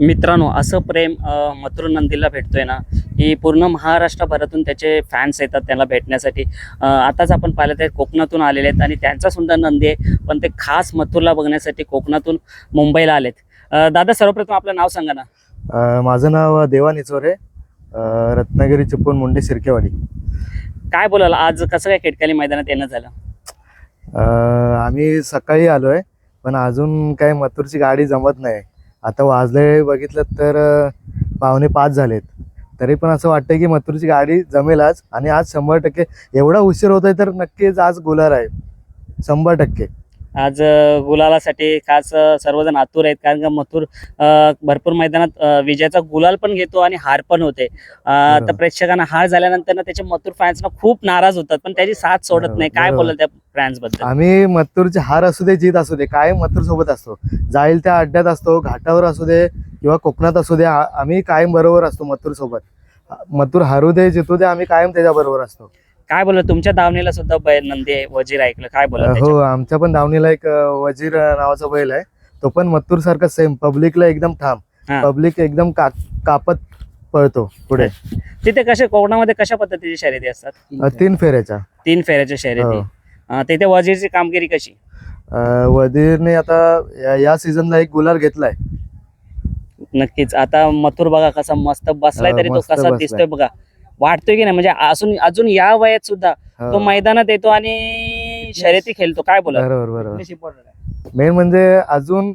मित्रांनो, असं प्रेम मथुर नंदीला भेटतोय ना, की पूर्ण महाराष्ट्रभरातून त्याचे फॅन्स येतात त्याला भेटण्यासाठी. आताच आपण पाहिलं ते कोकणातून आलेले आहेत आणि त्यांचा सुद्धा नंदी आहे, पण ते खास मथुरला बघण्यासाठी कोकणातून मुंबईला आलेत. दादा, सर्वप्रथम आपलं नाव सांगा ना. माझं नाव देवा निचोरे, रत्नागिरी चिपळूण मुंडे शिर्केवाडी. काय बोलाल, आज कसं काय खिडकाली मैदानात येणं झालं? आम्ही सकाळी आलोय, पण अजून काही मथुरची गाडी जमत नाही. आता वाजले बघितलं तर 4:45 झालेत, तरी पण असं वाटतंय की मथुरची गाडी जमेल आज. आणि आज 100% एवढा उशीर होतोय तर नक्कीच आज गुलाल आहे 100%. आज गुलालासाठी खास सर्वजण आतुर आहेत, कारण का मथुर भरपूर मैदानात विजयाचा गुलाल पण घेतो आणि हार पण होते. तर प्रेक्षकांना हार झाल्यानंतर ना त्याचे मथुर फॅन्स ना खूप नाराज होतात, पण त्याची साथ सोडत नाही. काय बोलाल त्या फॅन्स बद्दल? आम्ही मथुरचे हार असू दे, जीत असू दे, काय मथुर सोबत असतो. जाईल त्या अड्ड्यात असतो, घाटावर असू दे किंवा कोकणात असू दे, आम्ही कायम बरोबर असतो मथुर सोबत. मथुर हारू दे जितू दे, आम्ही कायम त्याच्या बरोबर असतो. काय बोला, तुमच्या दावणीला सुद्धा बैल नंदी आहे, वजीर ऐकलं, काय बोला? हो, आमच्या पण दावणीला एक वजीर नावाचा बैल आहे. तो पण मथुर सारखा सेम, पब्लिकला एकदम ठाम, पब्लिक एकदम कापत पळतो पुढे. तिथे कशा कोकणामध्ये कशा पद्धतीची शर्यती असतात? 3 फेऱ्याच्या. 3 फेऱ्याच्या शर्यती. तिथे वजीरची कामगिरी कशी? वजीरने आता या सीझनला एक गुलाल घेतलाय. नक्कीच. आता मथुर बघा कसा मस्त बसलाय, तरी तो मस्त कसा बसलाय. दिसतोय बघा, वाटतोय की नाही? म्हणजे अजून या वयात सुद्धा तो मैदानात येतो आणि शर्यती खेळतो. काय बोला? बरोबर. मेन म्हणजे अजून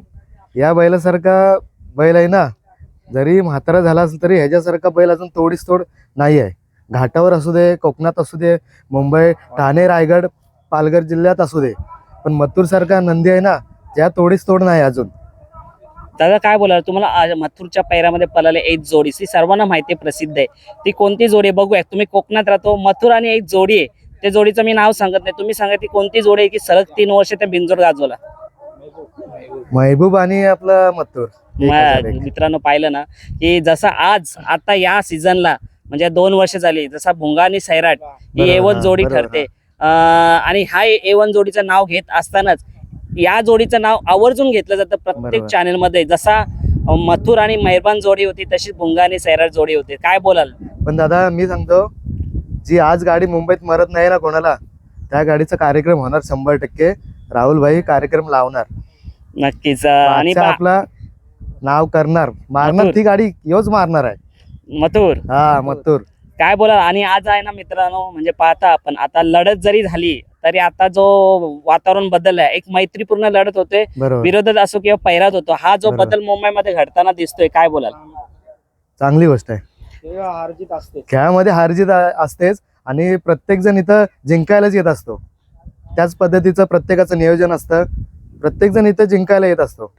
या बैलासारखा बैल आहे ना, जरी म्हातारा झाला असेल तरी ह्याच्यासारखा बैल अजून तोडीस तोड नाही आहे. घाटावर असू दे, कोकणात असू दे, मुंबई, ठाणे, रायगड, पालघर जिल्ह्यात असू दे, पण मथुर सारखा नंदी आहे ना, त्या तोडीस तोड नाही अजून. दादा, काय बोलाल तुम्हाला? मथुरच्या पैरामध्ये पळाले एक जोडी, ती सर्वांना माहिती प्रसिद्ध आहे. ती कोणती जोडी आहे बघूया. तुम्ही कोकणात राहतो, मथुर आणि एक जोडी आहे, त्या जोडीचं मी नाव सांगत नाही, तुम्ही सांगा ती कोणती जोडी आहे की सलग 3 वर्ष त्या बिंजोड गाजवला. महबूब आणि आपला मथुर. मित्रांनो, पाहिलं ना की जसं आज आता या सीझनला म्हणजे 2 वर्ष झाली, जसा भुंगा आणि सैराट ही A1 जोडी ठरते. आणि हा A1 जोडीचं नाव घेत असतानाच या जोडीचं नाव आवर्जून घेतलं जातं प्रत्येक चॅनल मध्ये. जसा मथुर आणि मेहरबान जोडी होती, तशी भुंगा आणि सैराट जोडी होती. काय बोलाल? पण दादा, मी सांगतो, जी आज गाडी मुंबईत मरत नाही ना कोणाला, त्या गाडीचा कार्यक्रम होणार 100%. राहुल भाई कार्यक्रम लावणार नक्कीच. आणि आपला नाव करणार, मारणार ती गाडी, योच मारणार आहे मथुर. मथुर. काय बोला? आणि आज आहे ना मित्रांनो, म्हणजे पाहता आपण, आता लढत जरी झाली तरी आता जो वातावरण बदललाय, एक मैत्रीपूर्ण लढत होते, विरोधात असो किंवा पैरात होतो, हा जो बदल मुंबईमध्ये घडताना दिसतोय. काय बोलाल? चांगली गोष्ट आहे. हारजीत असते, खेळामध्ये हारजीत असतेच, आणि प्रत्येक जण इथं जिंकायलाच येत असतो. त्याच पद्धतीचं प्रत्येकाचं नियोजन असतं, प्रत्येक जण इथं जिंकायला येत असतो.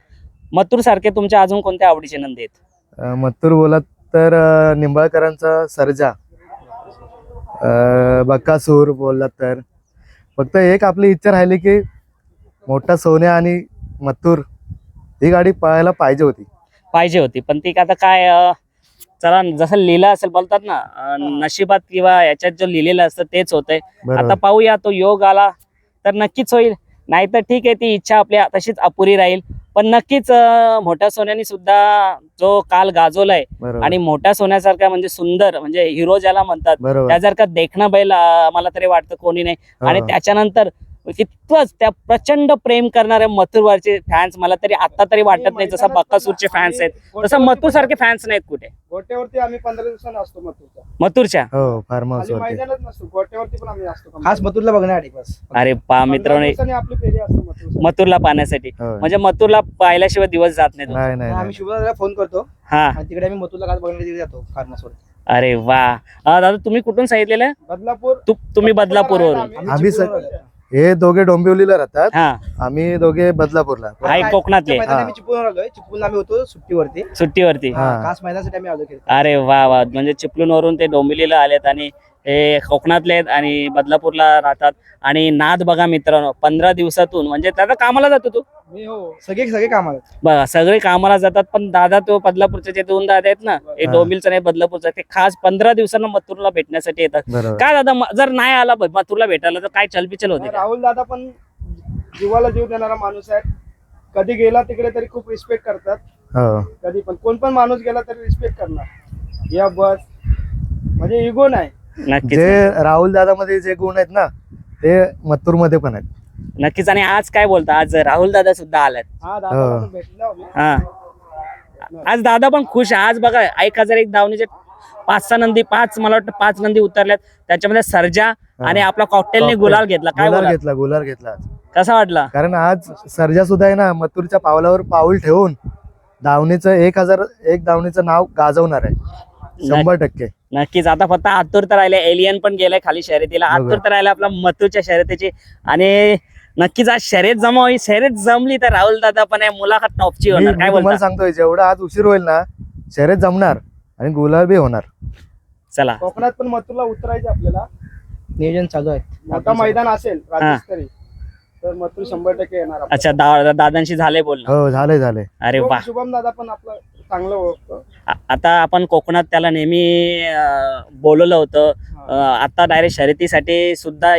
मथुर सारखे तुमच्या अजून कोणत्या आवडीचे नंदी आहेत? मथुर बोलत तर निंबाळकरांचा सर्जा, बकासूर बोललात तर. फक्त एक आपली इच्छा राहिली की मोठा सोन्या आणि मथुर ही गाडी पळायला पाहिजे होती. पण ती आता काय, चला, जसं लिहिलं असेल, बोलतात ना, नशिबात किंवा याच्यात जो लिहिलेलं असतं तेच होतंय. आता पाहूया, तो योग आला तर नक्कीच होईल, नाहीतर ठीक आहे, ती इच्छा आपल्या तशीच अपुरी राहील. पण नक्कीच मोठ्या सोन्याने सुद्धा जो काल गाजवलाय, आणि मोठ्या सोन्यासारखा म्हणजे सुंदर, म्हणजे हिरो ज्याला म्हणतात, त्यासारखा देखणं बैल मला तरी वाटतं कोणी नाही. आणि त्याच्यानंतर तितकंच त्या प्रचंड प्रेम करणारे मथुरवरचे फॅन्स मला तरी आता तरी वाटत नाही जसं बकासूरचे फॅन्स आहेत, तसं मथुर सारखे फॅन्स नाहीत कुठे. गोट्यावरती आम्ही 15 दिवसांना असतो मथुरच्या. फार्म हाऊस मैदानात नसतो, गोट्यावरती पण आम्ही असतो खास मथुरला बघण्यासाठी बस. अरे पा मित्रांनो, आपली फेरी असतो मथुरला पाहण्यासाठी. म्हणजे मथुरला पाहिल्याशिवाय दिवस जात नाही. आम्ही शुभदाला फोन करतो, आणि तिकडे आम्ही मथुरला खास बघण्यासाठी जातो फार्महाऊसवर. अरे वा. दादा, तुम्ही कुठून सांगितलेलं? बदलापूर. तुम्ही बदलापूरवरून. आम्ही हे दोघे डोंबिवलीला राहतात, आम्ही दोघे बदलापूरला. कोकणातले. चिपळूण आम्ही होतो सुट्टीवरती. खास मैदानासाठी आम्ही आलो. अरे वा वा. म्हणजे चिपळूणवरून ते डोंबिवलीला आलेत आणि हे कोकणातले आहेत आणि बदलापूरला राहतात. आणि नाद बघा मित्रांनो, 15 दिवसातून, म्हणजे दादा कामाला जातो तू? सगळे कामाला बघा, सगळे कामाला जातात, पण दादा तो बदलापूरचे जे 2 दादा आहेत ना, हे डोंबिवलीचा नाही बदलापूरचा, ते खास 15 दिवसांना मथुरला भेटण्यासाठी येतात. काय दादा, जर नाही आला मथुरला भेटायला तर काय चलबिचल होते? राहुल दादा पण जीवाला जीव देणारा माणूस आहे, कधी गेला तिकडे तरी खूप रिस्पेक्ट करतात. हो कधी पण कोण पण माणूस गेला तरी रिस्पेक्ट करणार. या बस म्हणजे इगो नाही. नक्कीच जे राहुल दादा मध्ये जे गुण आहेत ना ते मथुर मध्ये पण आहेत. नक्कीच. आणि आज काय बोलता, आज राहुल दादा सुद्धा आलात. हा दादा भेटलो आम्ही. हा आज दादा पण खुश आहे. आज बघा 1001 धावणीचे 5 नंदी, मला वाटतं 5 नंदी उतरल्यात. त्याच्यामध्ये सर्जा आणि आपला कॉकटेलने गुलाल घेतला. काय बोला, गुलाल घेतला आज. कसा वाटला? कारण आज सर्जा सुद्धा आहे ना मथुरच्या पावलावर पाऊल ठेवून धावणीचं 1001 धावणीचं नाव गाजवणार आहे 100%. नक्कीच. आता फक्त आतुरता राहिले. एलियन पण गेलाय खाली शर्यतीला. आतुरता राहिला आपला मथुरच्या शर्यतीची. आणि नक्कीच आज शर्यत जमावी. शर्यत जमली तर राहुल दादा पण आहे मुलाखत टॉपची होणार. काय मी तुम्हाला बोलता? सांगतोय जेवढा आज उशीर होईल ना शर्यत जमणार आणि गुलाल बी होणार. चला कोकणात पण मथुरला उतरायचे आपल्याला. नियोजन चालू आहे. मोठा मैदान असेल राज्यस्तरी तर मथुर 100% येणार आपल्याला. अच्छा, दादांशी झाले बोलणं. हो झालंय. अरे वा. शुभम दादा पण आपलं चांगलं ओळखतो. आता आपण कोकणात त्याला नेहमी बोलवलं होतं. आता डायरेक्ट शर्यतीसाठी सुद्धा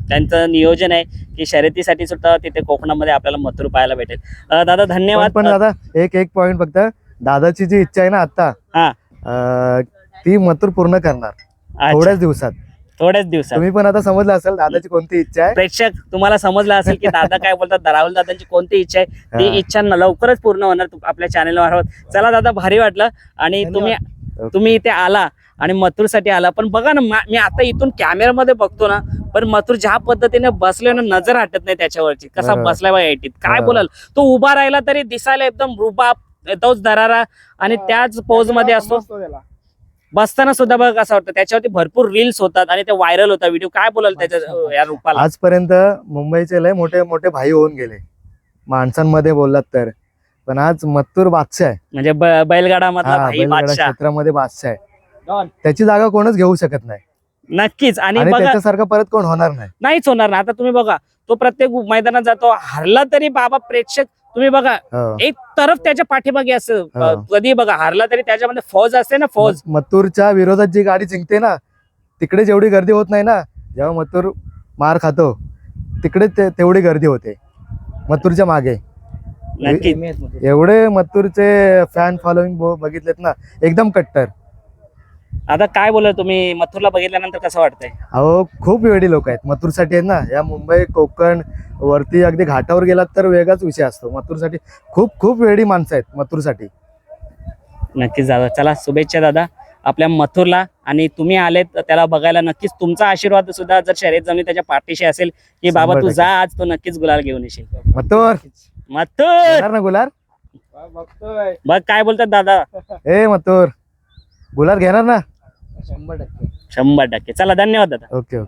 त्यांचं नियोजन आहे की शर्यतीसाठी सुद्धा तिथे कोकणामध्ये आपल्याला मथुर पाहायला भेटेल. दादा धन्यवाद. पण दादा एक पॉइंट फक्त दादाची जी इच्छा आहे ना आता ती मथुर पूर्ण करणार अच्छा, थोड्याच दिवसात. तुम्ही पण आता समजलं असेल दादाची कोणती इच्छा आहे. प्रेक्षक तुम्हाला समजलं असेल की दादा काय बोलतात. राहुल दादांची कोणती इच्छा आहे ती इच्छा लवकरच पूर्ण होणार आपल्या चॅनलवर आहोत. चला दादा भारी वाटलं. आणि तुम्ही इथे आला आणि मथुरसाठी आला. पण बघा ना मी आता इथून कॅमेरामध्ये बघतो ना पण मथुर ज्या पद्धतीने बसलोय ना नजर हटत नाही त्याच्यावरची. कसा बसलाय बा एटीत. काय बोलाल. तो उभा राहिला तरी दिसायला एकदम रुबाब, तोच दरारा आणि त्याच पोज मध्ये असतो. त्याला बसताना सुद्धा बघा कसं वाटतं. त्याच्यावरती भरपूर रील्स होतात आणि ते व्हायरल होतात व्हिडिओ. काय बोलाल त्याच्या या रूपाला. आजपर्यंत मुंबईचे लय मोठे मोठे भाई होऊन गेले माणसांमध्ये बोललात तर, पण आज मथुर बादशाह आहे. म्हणजे बैलगाडा मधला भाई बैलगाडा बादशाह. क्षेत्रामध्ये बादशाह आहे. त्याची जागा कोणच घेऊ शकत नाही. नक्कीच. आणि बघा त्याच्यासारखं परत कोण होणार नाही. नाहीच होणार ना. आता तुम्ही बघा तो प्रत्येक मैदानात जातो. हरला तरी बाबा प्रेक्षक तुम्ही बघा एक तरफ त्याच्या पाठीमागे असं कधी बघा हरला तरी त्याच्यामध्ये फौज असते ना. फौज मथुरच्या विरोधात जी गाडी जिंकते ना तिकडे जेवढी गर्दी होत नाही ना, जेव्हा मथुर मार खातो तिकडे तेवढी गर्दी होते मथुरच्या मागे. नक्की. एवढे मथुरचे फॅन फॉलोइंग बघितलेत ना एकदम कट्टर. आता काय बोला तुम्ही मथुरला बघितल्यानंतर कसं वाटतंय. अहो खूप वेडी लोक आहेत मथुरसाठी आहेत ना. या मुंबई कोकण वरती अगदी घाटावर गेलात तर वेगळाच विषय असतो. मथुरसाठी खूप वेडी माणसं आहेत मथुरसाठी. नक्कीच दादा. चला शुभेच्छा दादा आपल्या मथुरला. आणि तुम्ही आलेत तर त्याला बघायला नक्कीच तुमचा आशीर्वाद सुद्धा जर शर्यत जमली त्याच्या पाठीशी असेल की बाबा तू 100%. जा आज तो नक्कीच गुलाल घेऊन येशील. मथुर येणार ना गुलाल. बघतोय बघ काय बोलतात दादा. ए मथुर गुलाल घेणार ना. 100%. 100%. चला धन्यवाद दादा. ओके.